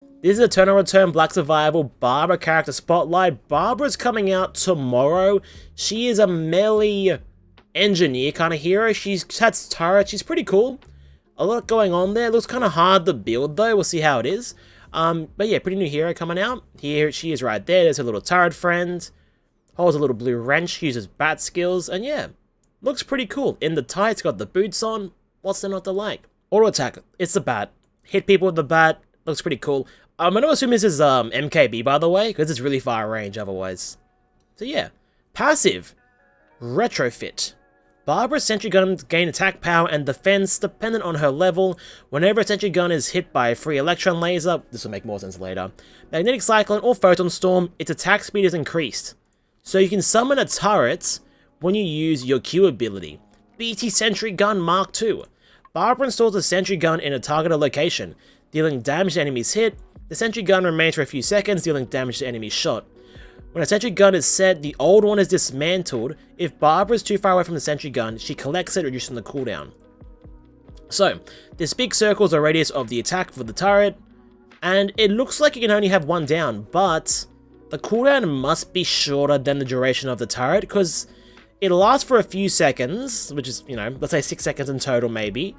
This is Eternal Return Black Survival Barbara character spotlight. Barbara's coming out tomorrow. She is a melee engineer kind of hero. She has turrets. She's pretty cool. A lot going on there. Looks kind of hard to build though. We'll see how it is. But yeah, pretty new hero coming out. Here she is right there. There's her little turret friend. Holds a little blue wrench. Uses bat skills. And yeah, looks pretty cool. In the tights, got the boots on. What's there not to like? Auto attack. It's the bat. Hit people with the bat. Looks pretty cool. I'm going to assume this is MKB, by the way, because it's really far range otherwise. So yeah. Passive. Retrofit. Barbara's Sentry Gun gain attack power and defense dependent on her level. Whenever a Sentry Gun is hit by a free Electron laser, this will make more sense later, Magnetic Cyclone or Photon Storm, its attack speed is increased. So you can summon a turret when you use your Q ability. BT Sentry Gun Mark II. Barbara installs a Sentry Gun in a targeted location, dealing damage to enemies hit. The Sentry Gun remains for a few seconds, dealing damage to enemies shot. When a Sentry Gun is set, the old one is dismantled. If Barbara is too far away from the Sentry Gun, she collects it, reducing the cooldown. So, this big circle is the radius of the attack for the turret, and it looks like you can only have one down, but the cooldown must be shorter than the duration of the turret, because it lasts for a few seconds, which is, let's say 6 seconds in total maybe,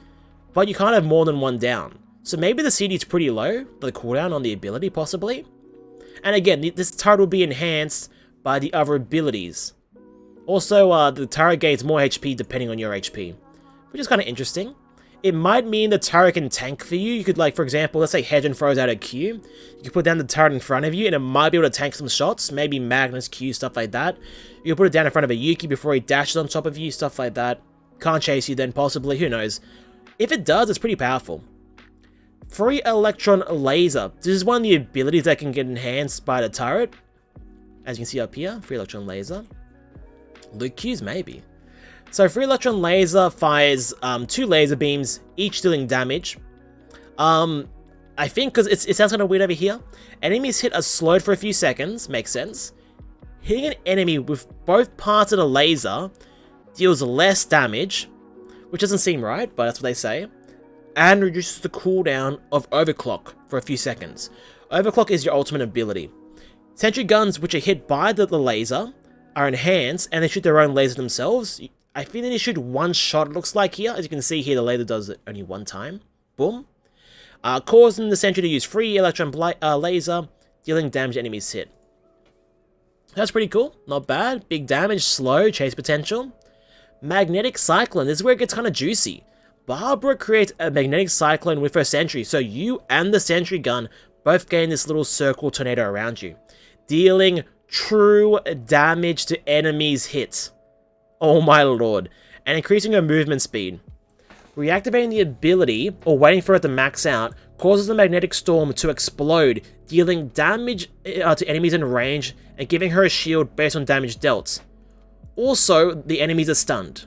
but you can't have more than one down. So maybe the CD is pretty low, the cooldown on the ability possibly. And again, this turret will be enhanced by the other abilities. Also, the turret gains more HP depending on your HP, which is kind of interesting. It might mean the turret can tank for you. You could, like, for example, let's say Hedgen throws out a Q. You can put down the turret in front of you and it might be able to tank some shots. Maybe Magnus, Q, stuff like that. You can put it down in front of a Yuki before he dashes on top of you, stuff like that. Can't chase you then, possibly, who knows. If it does, it's pretty powerful. Free Electron Laser. This is one of the abilities that can get enhanced by the turret. As you can see up here, Free Electron Laser. Luke Q's maybe. So Free Electron Laser fires 2 laser beams, each dealing damage. I think, because it sounds kind of weird over here. Enemies hit are slowed for a few seconds, makes sense. Hitting an enemy with both parts of the laser deals less damage, which doesn't seem right, but that's what they say. And reduces the cooldown of Overclock for a few seconds. Overclock is your ultimate ability. Sentry Guns, which are hit by the laser, are enhanced, and they shoot their own laser themselves. I think they shoot one shot, it looks like here. As you can see here, the laser does it only one time. Boom. Causing the Sentry to use free Electron laser, dealing damage to enemies hit. That's pretty cool. Not bad. Big damage, slow, chase potential. Magnetic Cyclone. This is where it gets kind of juicy. Barbara creates a magnetic cyclone with her sentry, so you and the Sentry Gun both gain this little circle tornado around you, dealing true damage to enemies hit. Oh my lord. And increasing her movement speed. Reactivating the ability, or waiting for it to max out, causes the magnetic storm to explode, dealing damage to enemies in range and giving her a shield based on damage dealt. Also, the enemies are stunned.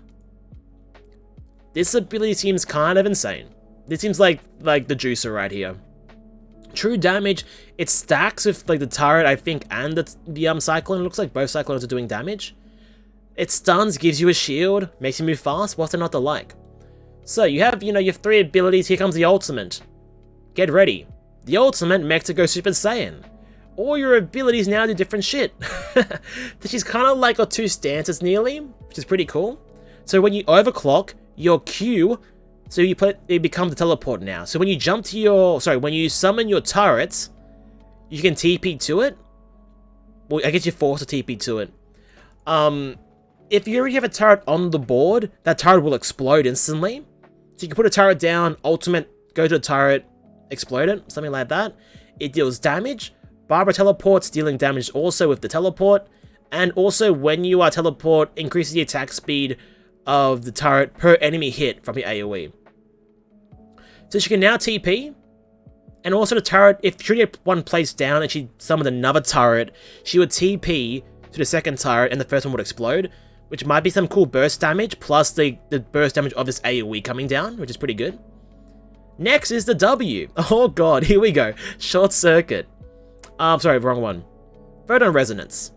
This ability seems kind of insane. This seems like the juicer right here. True damage, it stacks with like the turret, I think, and the cyclone. It looks like both cyclones are doing damage. It stuns, gives you a shield, makes you move fast. What's there not to like? So you have, your 3 abilities. Here comes the ultimate. Get ready. The ultimate makes it go Super Saiyan. All your abilities now do different shit. She's kind of like got 2 stances nearly, which is pretty cool. So when you overclock your Q, so it becomes the teleport now. So when you jump to when you summon your turrets, you can TP to it. Well, I guess you're forced to TP to it. If you already have a turret on the board, that turret will explode instantly. So you can put a turret down, ultimate, go to the turret, explode it, something like that. It deals damage. Barbara teleports, dealing damage also with the teleport. And also when you teleport, increases the attack speed of the turret per enemy hit from the AoE. So she can now TP, and also the turret, if she get one placed down and she summoned another turret, she would TP to the second turret and the first one would explode, which might be some cool burst damage, plus the burst damage of this AoE coming down, which is pretty good. Next is the W. Oh god, here we go. Short Circuit. Sorry, wrong one. Photon Resonance.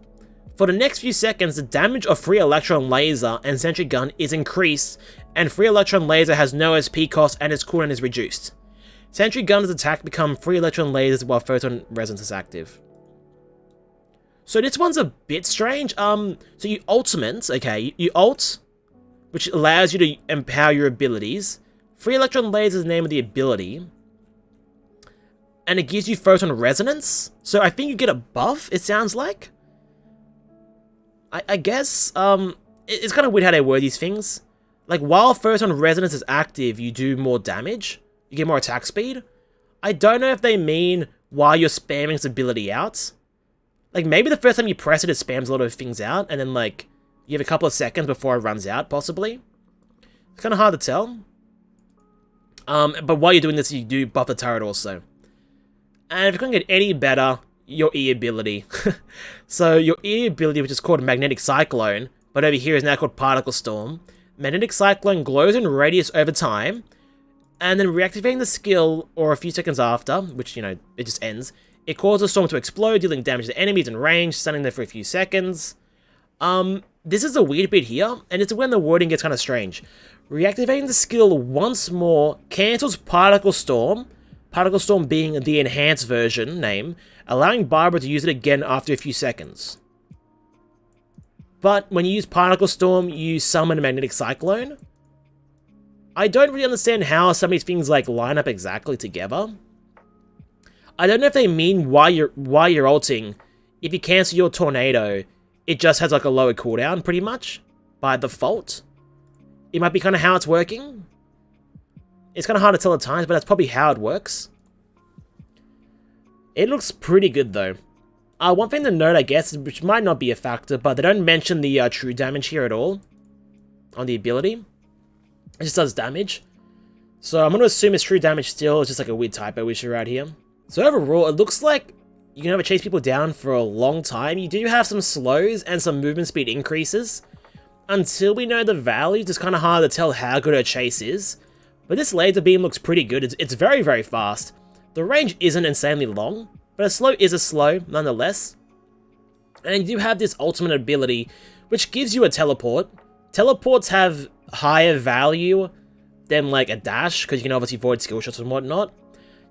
For the next few seconds, the damage of Free Electron Laser and Sentry Gun is increased, and Free Electron Laser has no SP cost and its cooldown is reduced. Sentry Gun's attack become 3 electron lasers while photon resonance is active. So this one's a bit strange. So you ultimate, okay, you ult, which allows you to empower your abilities. 3 electron lasers is the name of the ability. And it gives you photon resonance. So I think you get a buff, it sounds like. I guess, it's kind of weird how they word these things. Like, while photon resonance is active, you do more damage. You get more attack speed. I don't know if they mean while you're spamming this ability out. Like, maybe the first time you press it, it spams a lot of things out, and then, like, you have a couple of seconds before it runs out, possibly. It's kind of hard to tell. But while you're doing this, you do buff the turret also. And if you can't get any better, your E ability. So, your E ability, which is called Magnetic Cyclone, but over here is now called Particle Storm. Magnetic Cyclone glows in radius over time, and then reactivating the skill, or a few seconds after, which, you know, it just ends, it causes the storm to explode, dealing damage to enemies in range, standing there for a few seconds. This is a weird bit here, and it's when the wording gets kind of strange. Reactivating the skill once more cancels Particle Storm being the enhanced version name, allowing Barbara to use it again after a few seconds. But when you use Particle Storm, you summon a Magnetic Cyclone. I don't really understand how some of these things like line up exactly together. I don't know if they mean while you're ulting, if you cancel your tornado, it just has like a lower cooldown pretty much by default. It might be kind of how it's working. It's kind of hard to tell at times, but that's probably how it works. It looks pretty good though. One thing to note, I guess, which might not be a factor, but they don't mention the true damage here at all on the ability. It just does damage. So I'm going to assume it's true damage still. It's just like a weird typo issue right here. So overall, it looks like you can never chase people down for a long time. You do have some slows and some movement speed increases. Until we know the values, it's kind of hard to tell how good a chase is. But this laser beam looks pretty good. It's very, very fast. The range isn't insanely long, but a slow is a slow nonetheless. And you do have this ultimate ability, which gives you a teleport. Teleports have higher value than like a dash, because you can obviously avoid skill shots and whatnot.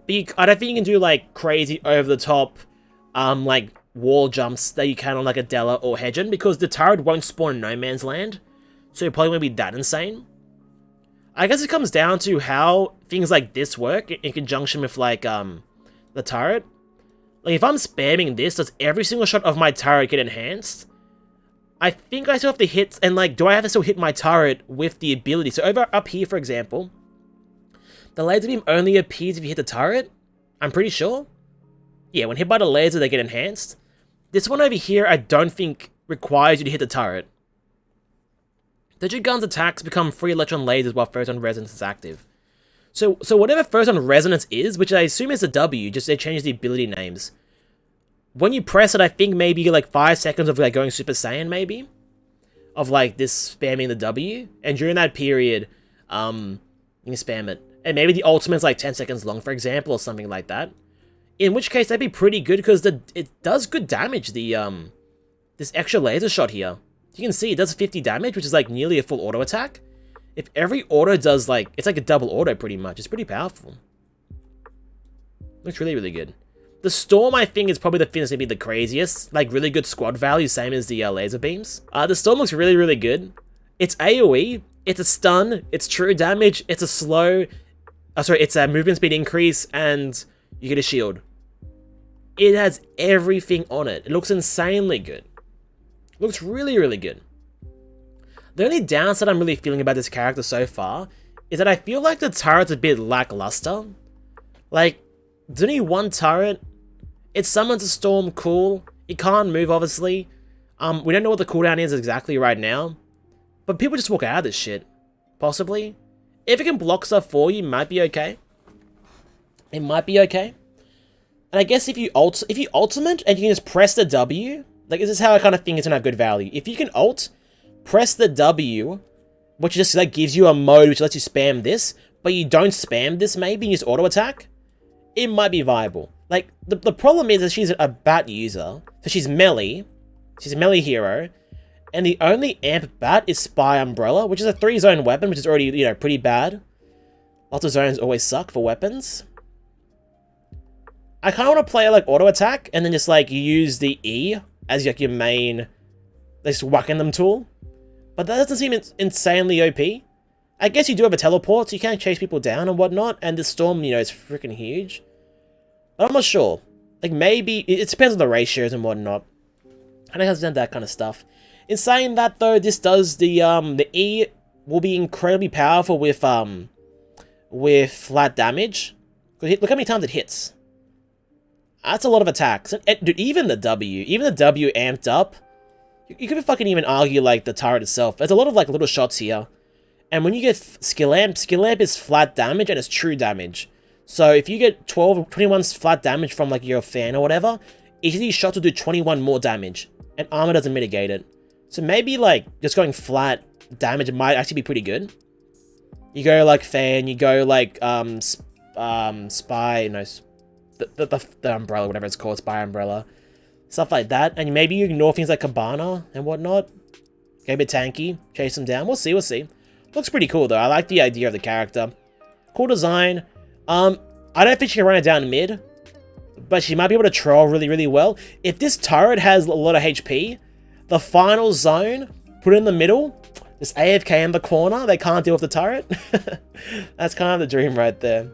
But I don't think you can do like crazy over the top like wall jumps that you can on like a Della or Hedgen, because the turret won't spawn in no man's land, so it probably won't be that insane. I guess it comes down to how things like this work in conjunction with like the turret. Like if I'm spamming this, does every single shot of my turret get enhanced? I think I still have to hit, and like, do I have to still hit my turret with the ability? So over up here, for example, the laser beam only appears if you hit the turret. I'm pretty sure. Yeah, when hit by the laser, they get enhanced. This one over here, I don't think requires you to hit the turret. Sentry Gun's attacks become 3 electron lasers while photon resonance is active. So whatever photon resonance is, which I assume is a W, just they change the ability names. When you press it, I think maybe you get like 5 seconds of like going Super Saiyan, maybe, of like this spamming the W, and during that period, you can spam it. And maybe the ultimate's like 10 seconds long, for example, or something like that. In which case, that'd be pretty good, because it does good damage, the this extra laser shot here. You can see it does 50 damage, which is like nearly a full auto attack. If every auto does like, it's like a double auto pretty much. It's pretty powerful. Looks really, really good. The Storm, I think, is probably the thing that's gonna be the craziest. Like, really good squad value, same as the laser beams. The Storm looks really, really good. It's AoE, it's a stun, it's true damage, it's a slow... it's a movement speed increase, and you get a shield. It has everything on it. It looks insanely good. Looks really, really good. The only downside I'm really feeling about this character so far is that I feel like the turret's a bit lackluster. Like, there's only one turret. It summons a Storm, cool. It can't move, obviously. We don't know what the cooldown is exactly right now. But people just walk out of this shit. Possibly. If it can block stuff for you, it might be okay. It might be okay. And I guess if you ultimate and you can just press the W, like this is how I kind of think it's gonna have good value. If you can ult, press the W, which just like gives you a mode which lets you spam this, but you don't spam this maybe, you just auto attack, it might be viable. Like the problem is that she's a bat user, so she's melee. She's a melee hero. And the only amp bat is Spy Umbrella, which is a 3-zone weapon, which is already, you know, pretty bad. Lots of zones always suck for weapons. I kind of want to play like auto attack, and then just like you use the E as like your main, this whacking them tool. But that doesn't seem insanely OP. I guess you do have a teleport, so you can chase people down and whatnot, and the storm, you know, is freaking huge. But I'm not sure. Like, maybe, it depends on the ratios and whatnot. I don't understand that kind of stuff. In saying that, though, this does, the E will be incredibly powerful with flat damage. Look how many times it hits. That's a lot of attacks. And dude, even the W amped up, you could fucking even argue, like, the turret itself. There's a lot of, like, little shots here. And when you get skill amp is flat damage and it's true damage. So if you get 12 or 21 flat damage from, like, your fan or whatever, each of these shots will do 21 more damage. And armor doesn't mitigate it. So maybe, like, just going flat damage might actually be pretty good. You go, like, fan, you go, like, spy, no, the umbrella, whatever it's called, spy umbrella. Stuff like that. And maybe you ignore things like Cabana and whatnot. Get a bit tanky, chase them down. We'll see, we'll see. Looks pretty cool, though. I like the idea of the character. Cool design. I don't think she can run it down mid, but she might be able to troll really, really well. If this turret has a lot of HP, the final zone, put it in the middle, just AFK in the corner, they can't deal with the turret. That's kind of the dream right there.